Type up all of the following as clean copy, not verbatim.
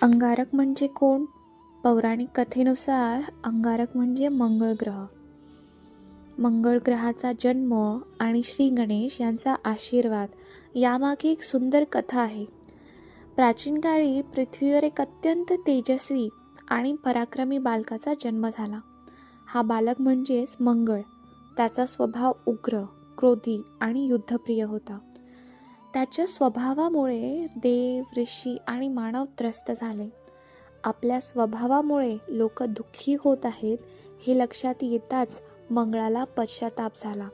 अंगारक म्हणजे कोण? पौराणिक कथेनुसार अंगारक म्हणजे मंगळ ग्रह. मंगळ ग्रहाचा जन्म आणि श्री गणेश यांचा आशीर्वाद यामागे एक सुंदर कथा आहे. प्राचीन काळी पृथ्वीवर एक अत्यंत तेजस्वी आणि पराक्रमी बालकाचा जन्म झाला. हा बालक म्हणजेच मंगळ. त्याचा स्वभाव उग्र, क्रोधी आणि युद्धप्रिय होता. त्याच्या स्वभावामुळे देव, ऋषी आणि मानव त्रस्त झाले. आपल्या स्वभावामुळे लोक दुःखी होत आहेत हे लक्षात येताच मंगळाला पश्चाताप झाला.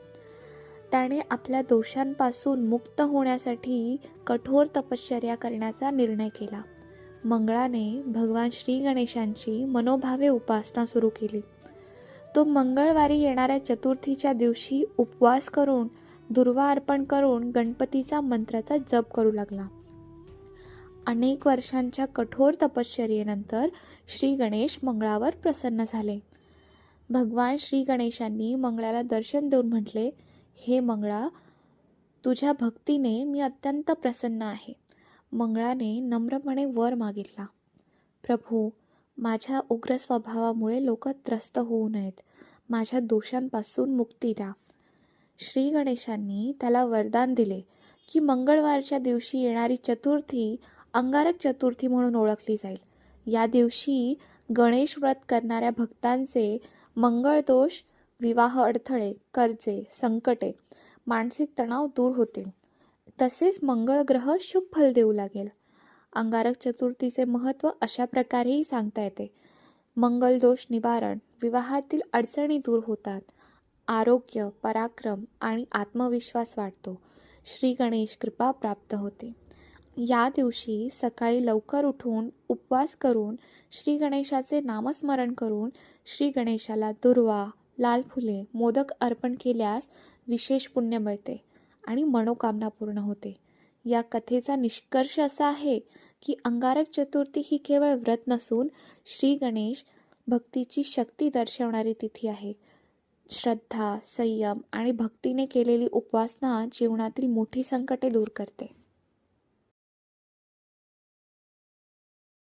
त्याने आपल्या दोषांपासून मुक्त होण्यासाठी कठोर तपश्चर्या करण्याचा निर्णय केला. मंगळाने भगवान श्री गणेशांची मनोभावे उपासना सुरू केली. तो मंगळवारी येणाऱ्या चतुर्थीच्या दिवशी उपवास करून दुर्वा अर्पण करून गणपतीचा मंत्राचा जप करू लागला. अनेक वर्षांच्या कठोर तपश्चर्येनंतर श्री गणेश मंगळावर प्रसन्न झाले. भगवान श्री गणेशांनी मंगळाला दर्शन देऊन म्हटले, हे मंगळा, तुझ्या भक्तीने मी अत्यंत प्रसन्न आहे. मंगळाने नम्रपणे वर मागितला, प्रभू, माझ्या उग्र स्वभावामुळे लोक त्रस्त होऊ नयेत. माझ्या दोषांपासून मुक्ती द्या. श्री गणेशांनी त्याला वरदान दिले की मंगळवारच्या दिवशी येणारी चतुर्थी अंगारक चतुर्थी म्हणून ओळखली जाईल. या दिवशी गणेश व्रत करणाऱ्या भक्तांचे मंगळ दोष, विवाह अडथळे, कर्जे, संकटे, मानसिक तणाव दूर होतील. तसेच मंगळ ग्रह शुभ फल देऊ लागेल. अंगारक चतुर्थीचे महत्त्व अशा प्रकारेही सांगता येते. मंगल दोष निवारण, विवाहातील अडचणी दूर होतात, आरोग्य, पराक्रम आणि आत्मविश्वास वाढतो, श्री गणेश कृपा प्राप्त होते. या दिवशी सकाळी लवकर उठून उपवास करून श्री गणेशाचे नामस्मरण करून श्री गणेशाला दुर्वा, लाल फुले, मोदक अर्पण केल्यास विशेष पुण्य मिळते आणि मनोकामना पूर्ण होते. या कथेचा निष्कर्ष असा आहे की अंगारक चतुर्थी ही केवळ व्रत नसून श्री गणेश भक्तीची शक्ती दर्शवणारी तिथी आहे. श्रद्धा, संयम आणि भक्तीने केलेली उपासना जीवनातील मोठी संकटे दूर करते.